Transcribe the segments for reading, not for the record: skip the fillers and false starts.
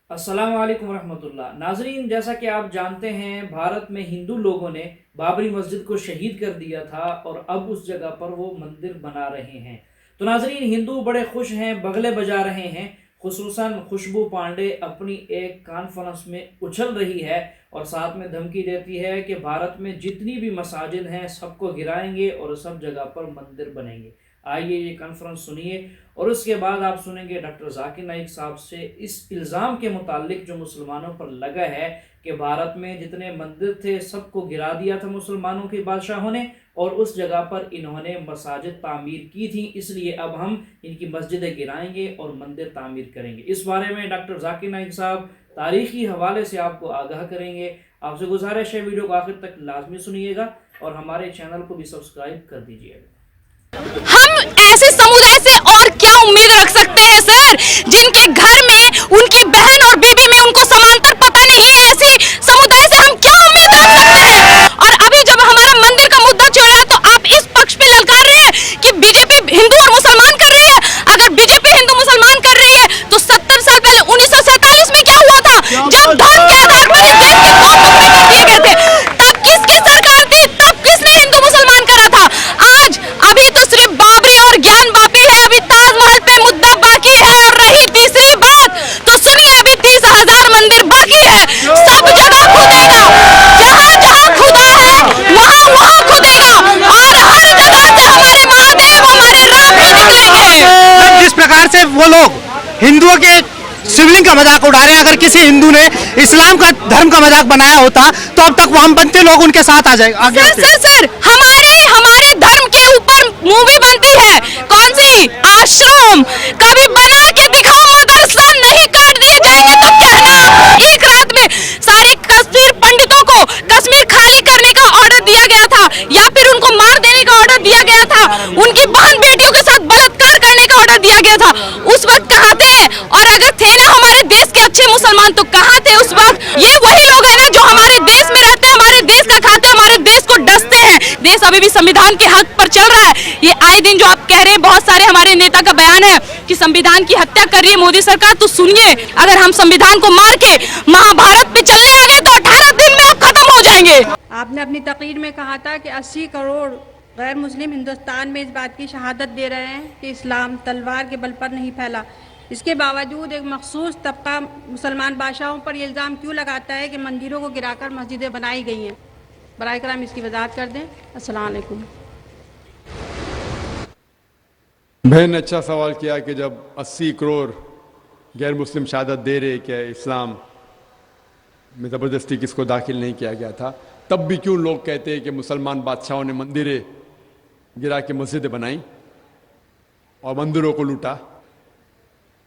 अस्सलाम वालेकुम रहमतुल्लाह। नाजरीन, जैसा कि आप जानते हैं, भारत में हिंदू लोगों ने बाबरी मस्जिद को शहीद कर दिया था और अब उस जगह पर वो मंदिर बना रहे हैं। तो नाजरीन, हिंदू बड़े खुश हैं, बगले बजा रहे हैं। खुसूसन खुशबू पांडे अपनी एक कॉन्फ्रेंस में उछल रही है और साथ में धमकी देती है कि भारत में जितनी भी मसाजिद हैं सबको गिराएंगे और सब जगह पर मंदिर बनेंगे। आइए ये कॉन्फ्रेंस सुनिए और उसके बाद आप सुनेंगे डॉक्टर जाकिर नाइक साहब से इस इल्ज़ाम के मुतालिक जो मुसलमानों पर लगा है कि भारत में जितने मंदिर थे सबको गिरा दिया था मुसलमानों के बादशाहों ने और उस जगह पर इन्होंने मसाजिद तामीर की थी, इसलिए अब हम इनकी मस्जिदें गिराएंगे और मंदिर तामीर करेंगे। इस बारे में डॉक्टर जाकिर नाइक साहब तारीखी हवाले से आपको आगाह करेंगे। आपसे गुजारिश है वीडियो को आखिर तक लाजमी सुनिएगा और हमारे चैनल को भी सब्सक्राइब कर दीजिएगा। हम ऐसे समुदाय से और क्या उम्मीद रख सकते हैं सर, जिनके घर में उनकी बहन और बीबी में उनको समांतर पता नहीं है। ऐसे समुदाय से हम क्या उम्मीद रख सकते हैं? और अभी जब हमारा मंदिर का मुद्दा चल रहा है तो आप इस पक्ष पे ललकार रहे हैं कि बीजेपी हिंदू और मुसलमान कर रही है। अगर बीजेपी हिंदू मुसलमान कर रही है तो 70 साल पहले 1947 में क्या हुआ था, जब धर्म के आधार पर इस देश के 2 टुकड़े कर दिए गए थे, तब किसकी सरकार थी, तब किसने हिंदू मुसलमान करा था? आज अभी तो सिर्फ बाबरी और ज्ञान बाकी है, अभी ताजमहल पे मुद्दा बाकी है। और रही तीसरी बात तो सुनिए, अभी 30,000 मंदिर बाकी है। सब जगह खुदेगा, जहाँ जहाँ खुदा है वहाँ वहाँ खुदेगा और हर जगह से हमारे महादेव हमारे राम ही निकलेंगे। जिस प्रकार से वो लोग हिंदुओं के शिवलिंग का मजाक उड़ा रहे हैं, अगर किसी हिंदू ने इस्लाम का धर्म का मजाक बनाया होता तो अब तक वामपंथी लोग उनके साथ आ जाएंगे। सर हमारे धर्म के ऊपर मूवी बनती है, कौन सी? आश्रम। कभी बना के दिखाओ, मदरसा नहीं काट दिए जाएंगे तो कहना। एक रात में सारे कश्मीर पंडितों को कश्मीर खाली करने का ऑर्डर दिया गया था या फिर उनको मार देने का ऑर्डर दिया गया था, उनकी बहन बेटियों के साथ बलात्कार करने का ऑर्डर दिया गया था। उस वक्त कहाँ थे? और अगर थे ना हमारे देश के अच्छे मुसलमान तो कहाँ थे उस वक्त? ये वही लोग हैं ना जो हमारे देश में रहते हैं, हमारे देश का खाते, हमारे देश को डसते हैं। देश अभी भी संविधान के हक पर चल रहा है। ये आए दिन जो आप कह रहे हैं, बहुत सारे हमारे नेता का बयान है कि संविधान की हत्या कर रही है मोदी सरकार, तो सुनिए, अगर हम संविधान को मार के महाभारत पे चलने आ गए तो 18 दिन में आप खत्म हो जाएंगे। आपने अपनी तकरीर में कहा था कि 80 करोड़ गैर मुस्लिम हिंदुस्तान में इस बात की शहादत दे रहे हैं कि इस्लाम तलवार के बल पर नहीं फैला। इसके बावजूद एक मखसूस तबका मुसलमान बादशाहों पर यह इल्ज़ाम क्यों लगाता है कि मंदिरों को गिराकर मस्जिदें बनाई गई हैं? बराए करम इसकी वजाहत कर दें। अस्सलाम वालेकुम। बहन ने अच्छा सवाल किया कि जब 80 करोड़ गैर मुस्लिम शहादत दे रहे कि इस्लाम में ज़बरदस्ती किसको दाखिल नहीं किया गया था, तब भी क्यों लोग कहते हैं कि मुसलमान बादशाहों ने मंदिरें गिरा के मस्जिदें बनाई और मंदिरों को लूटा?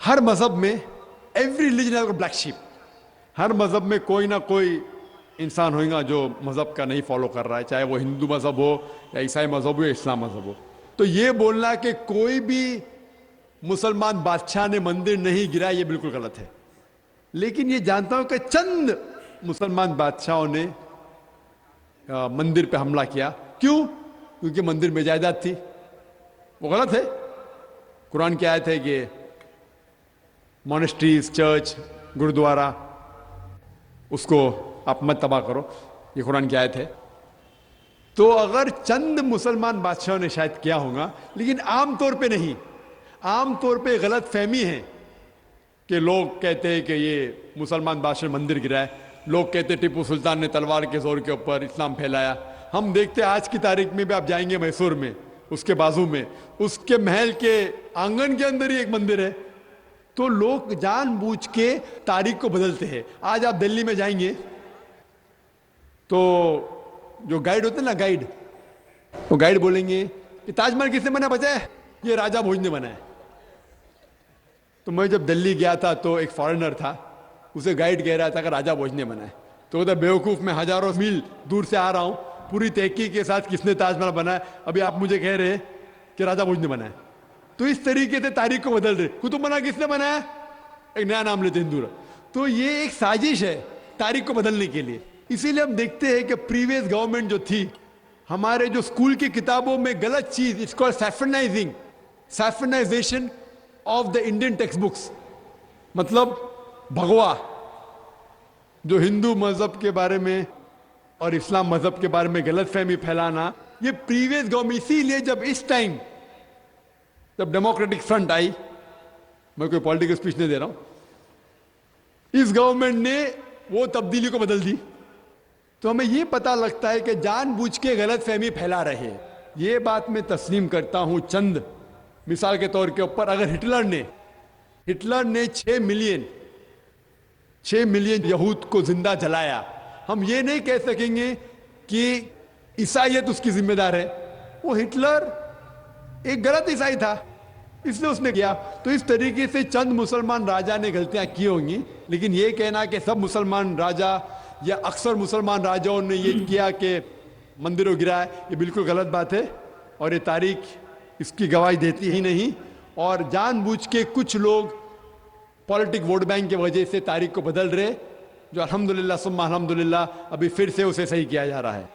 हर मज़हब में every religion has a black sheep. हर मज़हब में कोई ना कोई इंसान होगा जो मज़हब का नहीं फॉलो कर रहा है, चाहे वो हिंदू मज़हब हो या ईसाई मज़हब हो या इस्लाम मज़हब हो। तो ये बोलना कि कोई भी मुसलमान बादशाह ने मंदिर नहीं गिराया, ये बिल्कुल गलत है। लेकिन ये जानता हूं कि चंद मुसलमान बादशाहों ने मंदिर पे हमला किया। क्यों? क्योंकि मंदिर में जायदाद थी। वो गलत है। कुरान की आयत है कि मॉनेस्ट्रीज, चर्च, गुरुद्वारा, उसको आप मत तबाह करो, ये कुरान की आयत है। तो अगर चंद मुसलमान बादशाहों ने शायद किया होगा, लेकिन आम तौर पे नहीं। आम तौर पे गलत फहमी है कि लोग कहते हैं कि ये मुसलमान बादशाह ने मंदिर गिराया। लोग कहते टिप्पू सुल्तान ने तलवार के जोर के ऊपर इस्लाम फैलाया। हम देखते आज की तारीख में भी आप जाएंगे मैसूर में, उसके बाजू में, उसके महल के आंगन के अंदर ही एक मंदिर है। तो लोग जानबूझ के तारीख को बदलते हैं। आज आप दिल्ली में जाएंगे तो जो गाइड होते हैं ना, गाइड, वो गाइड बोलेंगे कि ताजमहल किसने बनाया? बचा है, ये राजा भोज ने बनाया। तो मैं जब दिल्ली गया था तो एक फॉरेनर था, उसे गाइड कह रहा था कि राजा भोज ने बनाया। तो वो बेवकूफ, मैं हजारों मील दूर से आ रहा हूं, पूरी तहकीक के साथ किसने ताजमहल बनाया, अभी आप मुझे कह रहे हैं कि राजा भोज ने बनाया। तो इस तरीके से तारीख को बदल रहे। कुतुब मीनार किसने बनाया? एक नया नाम लेते हिंदू। तो ये एक साजिश है तारीख को बदलने के लिए। इसीलिए हम देखते हैं कि प्रीवियस गवर्नमेंट जो थी, हमारे जो स्कूल की किताबों में गलत चीज, it's called saffronization of the Indian textbooks. मतलब भगवा जो हिंदू मजहब के बारे में और इस्लाम मजहब के बारे में गलतफहमी फैलाना, ये प्रीवियस गवर्नमेंट, इसीलिए जब इस टाइम जब डेमोक्रेटिक फ्रंट आई, मैं कोई पॉलिटिकल स्पीच नहीं दे रहा हूं, इस गवर्नमेंट ने वो तब्दीली को बदल दी, तो हमें ये पता लगता है कि जानबूझ के गलतफहमी फैला रहे हैं। ये बात मैं तस्लीम करता हूं। चंद मिसाल के तौर के ऊपर, अगर हिटलर ने 6 मिलियन यहूद को जिंदा जलाया, हम ये नहीं कह सकेंगे कि ईसाईयत उसकी जिम्मेदार है। वो हिटलर एक गलत ईसाई था, इसलिए उसने किया। तो इस तरीके से चंद मुसलमान राजा ने गलतियां की होंगी, लेकिन ये कहना कि सब मुसलमान राजा या अक्सर मुसलमान राजाओं ने ये किया कि मंदिरों गिराए, ये बिल्कुल गलत बात है और ये तारीख इसकी गवाही देती ही नहीं। और जानबूझ के कुछ लोग पॉलिटिक वोट बैंक की वजह से तारीख को बदल रहे, जो अल्हम्दुलिल्लाह सुम्मा अल्हम्दुलिल्लाह अभी फिर से उसे सही किया जा रहा है।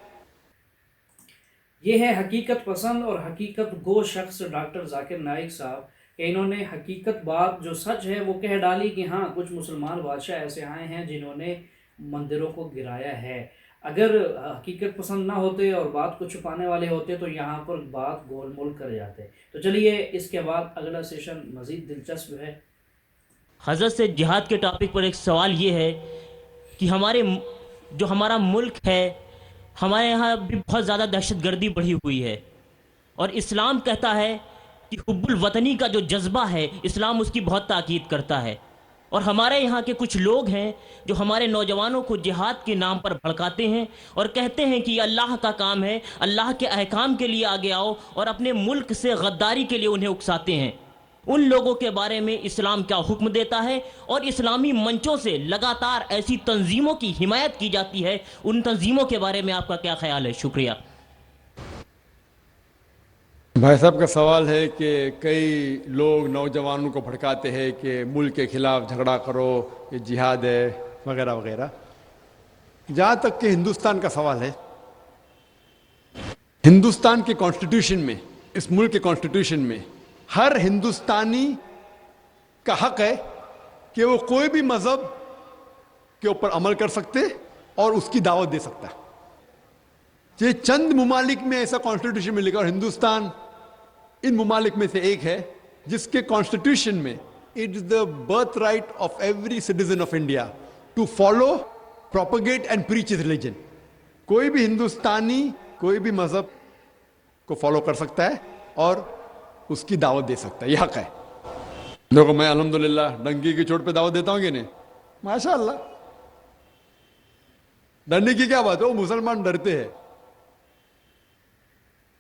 ये है हकीकत पसंद और हकीकत गो शख्स डॉक्टर जाकिर नाइक साहब कि इन्होंने हकीकत बात जो सच है वो कह डाली कि हाँ कुछ मुसलमान बादशाह ऐसे आए हैं जिन्होंने मंदिरों को गिराया है। अगर हकीकत पसंद ना होते और बात को छुपाने वाले होते तो यहाँ पर बात गोलमोल कर जाते। तो चलिए इसके बाद अगला सेशन मज़ीद दिलचस्प है। हज़रत से जिहाद के टॉपिक पर एक सवाल ये है कि हमारा मुल्क है, हमारे यहाँ भी बहुत ज़्यादा दहशतगर्दी बढ़ी हुई है और इस्लाम कहता है कि हुब्बुल वतनी का जो जज्बा है इस्लाम उसकी बहुत ताकीद करता है। और हमारे यहाँ के कुछ लोग हैं जो हमारे नौजवानों को जिहाद के नाम पर भड़काते हैं और कहते हैं कि ये अल्लाह का काम है, अल्लाह के अहकाम के लिए आगे आओ, और अपने मुल्क से गद्दारी के लिए उन्हें उकसाते हैं। उन लोगों के बारे में इस्लाम क्या हुक्म देता है और इस्लामी मंचों से लगातार ऐसी तंजीमों की हिमायत की जाती है, उन तंजीमों के बारे में आपका क्या ख्याल है? शुक्रिया। भाई साहब का सवाल है कि कई लोग नौजवानों को भड़काते हैं कि मुल्क के खिलाफ झगड़ा करो, ये जिहाद है वगैरह वगैरह। जहाँ तक कि हिंदुस्तान का सवाल है, हिंदुस्तान के कॉन्स्टिट्यूशन में, इस मुल्क के कॉन्स्टिट्यूशन में हर हिंदुस्तानी का हक है कि वो कोई भी मजहब के ऊपर अमल कर सकते और उसकी दावत दे सकता है। ये चंद मुमालिक में ऐसा कॉन्स्टिट्यूशन में लिखा, और हिंदुस्तान इन मुमालिक में से एक है जिसके कॉन्स्टिट्यूशन में it is the birth right of every citizen of India to follow, propagate and preach religion. कोई भी हिंदुस्तानी कोई भी मजहब को फॉलो कर सकता है और उसकी दावत दे सकता है, यह हक है। देखो मैं अल्हम्दुलिल्लाह डंकी की चोट पे दावत देता हूं कि नहीं? माशाअल्लाह, डरने की क्या बात है, वो मुसलमान डरते हैं।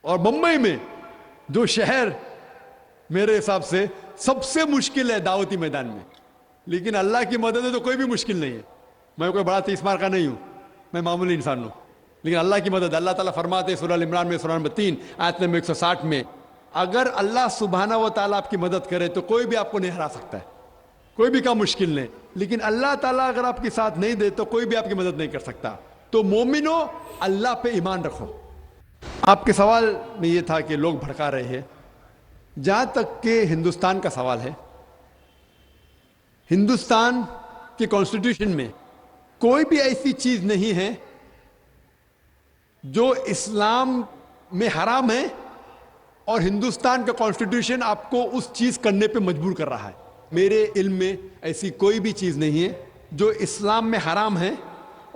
और मुंबई में जो शहर मेरे हिसाब से सबसे मुश्किल है दावती मैदान में, लेकिन अल्लाह की मदद है तो कोई भी मुश्किल नहीं है। मैं कोई बड़ा 30 मार का नहीं हूं, मैं मामूली इंसान हूं, लेकिन अल्लाह की मदद। अल्लाह ताला फरमाते हैं सूरह इमरान में, सूरह नंबर 3 आयत नंबर 160 में, अगर अल्लाह सुब्हाना व ताला आपकी मदद करे तो कोई भी आपको नहीं हरा सकता है, कोई भी काम मुश्किल नहीं। लेकिन अल्लाह ताला अगर आपके साथ नहीं दे तो कोई भी आपकी मदद नहीं कर सकता। तो मोमिनो अल्लाह पे ईमान रखो। आपके सवाल में ये था कि लोग भड़का रहे हैं। जहां तक के हिंदुस्तान का सवाल है, हिंदुस्तान के कॉन्स्टिट्यूशन में कोई भी ऐसी चीज नहीं है जो इस्लाम में हराम है और हिंदुस्तान का कॉन्स्टिट्यूशन आपको उस चीज करने पे मजबूर कर रहा है। मेरे इल्म में ऐसी कोई भी चीज नहीं है जो इस्लाम में हराम है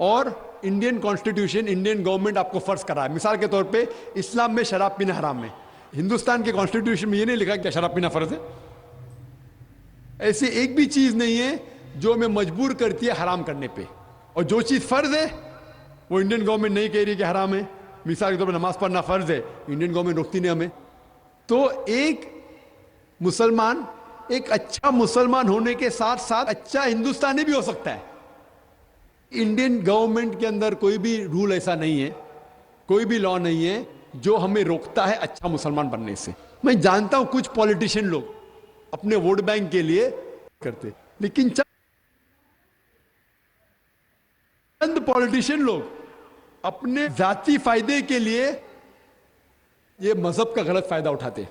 और इंडियन कॉन्स्टिट्यूशन, इंडियन गवर्नमेंट आपको फर्ज कर रहा है। मिसाल के तौर पे इस्लाम में शराब पीना हराम है, हिंदुस्तान के कॉन्स्टिट्यूशन में ये नहीं लिखा कि शराब पीना फर्ज है। ऐसी एक भी चीज नहीं है जो हमें मजबूर करती है हराम करने पे, और जो चीज फर्ज है वो इंडियन गवर्नमेंट नहीं कह रही कि हराम है। मिसाल के तौर पर नमाज पढ़ना फर्ज है, इंडियन गवर्नमेंट रोकती नहीं हमें। तो एक मुसलमान एक अच्छा मुसलमान होने के साथ साथ अच्छा हिंदुस्तानी भी हो सकता है। इंडियन गवर्नमेंट के अंदर कोई भी रूल ऐसा नहीं है, कोई भी लॉ नहीं है जो हमें रोकता है अच्छा मुसलमान बनने से। मैं जानता हूं कुछ पॉलिटिशियन लोग अपने वोट बैंक के लिए करते, लेकिन चंद पॉलिटिशियन लोग अपने जाती फायदे के लिए ये मजहब का गलत फायदा उठाते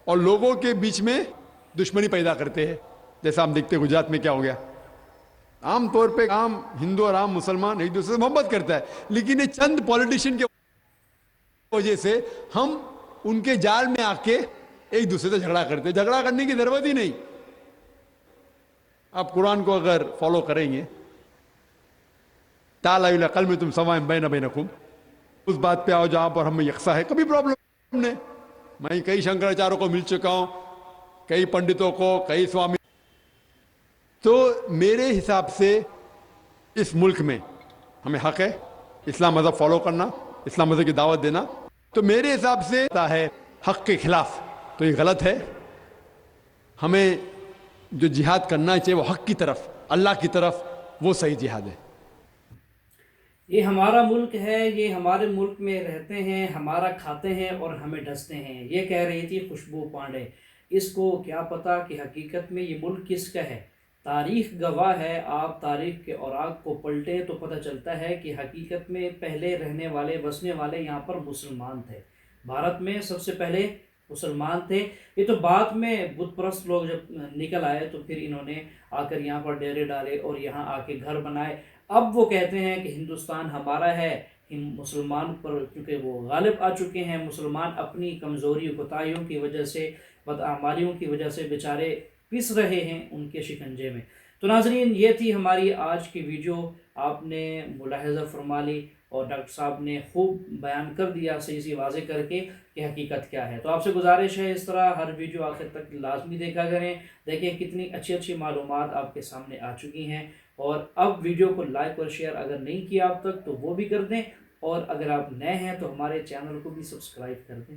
और लोगों के बीच में दुश्मनी पैदा करते हैं। जैसा हम देखते हैं गुजरात में क्या हो गया, عام طور پہ عام ہندو اور عام مسلمان ایک دوسرے سے محبت کرتا ہے, لیکن یہ چند پولیٹیشین کی وجہ سے ہم ان کے جال میں آ کے ایک دوسرے سے جھگڑا کرتے ہیں. جھگڑا کرنے کی ضرورت ہی نہیں. آپ قرآن کو اگر فالو کریں گے, تعالیٰ الی کلمۃ سواء بینکم, اس بات پہ آؤ جہاں پر ہم یکساں ہے. کبھی پرابلم نہیں. میں کئی شنکراچاریوں کو مل چکا ہوں, کئی پنڈتوں کو, کئی سوامی. تو میرے حساب سے اس ملک میں ہمیں حق ہے اسلام مذہب فالو کرنا, اسلام مذہب کی دعوت دینا. تو میرے حساب سے ہے حق کے خلاف, تو یہ غلط ہے. ہمیں جو جہاد کرنا چاہیے وہ حق کی طرف, اللہ کی طرف, وہ صحیح جہاد ہے. یہ ہمارا ملک ہے, یہ ہمارے ملک میں رہتے ہیں, ہمارا کھاتے ہیں اور ہمیں ڈستے ہیں, یہ کہہ رہی تھی خوشبو پانڈے. اس کو کیا پتا کہ حقیقت میں یہ ملک کس کا ہے. تاریخ گواہ ہے. آپ تاریخ کے اوراق کو پلٹیں تو پتہ چلتا ہے کہ حقیقت میں پہلے رہنے والے, بسنے والے یہاں پر مسلمان تھے. بھارت میں سب سے پہلے مسلمان تھے. یہ تو بعد میں بت پرست لوگ جب نکل آئے تو پھر انہوں نے آ کر یہاں پر ڈیرے ڈالے اور یہاں آ کے گھر بنائے. اب وہ کہتے ہیں کہ ہندوستان ہمارا ہے. مسلمان پر کیونکہ وہ غالب آ چکے ہیں, مسلمان اپنی کمزوری کوتاہیوں کی وجہ سے, بدعمالیوں کی وجہ سے بیچارے پس رہے ہیں ان کے شکنجے میں. تو ناظرین, یہ تھی ہماری آج کی ویڈیو. آپ نے ملاحظہ فرما لی اور ڈاکٹر صاحب نے خوب بیان کر دیا, صحیح سی واضح کر کے کہ حقیقت کیا ہے. تو آپ سے گزارش ہے اس طرح ہر ویڈیو آخر تک لازمی دیکھا کریں. دیکھیں کتنی اچھی اچھی معلومات آپ کے سامنے آ چکی ہیں. اور اب ویڈیو کو لائک اور شیئر اگر نہیں کیا اب تک تو وہ بھی کر دیں, اور اگر آپ نئے ہیں تو ہمارے چینل کو بھی سبسکرائب کر دیں.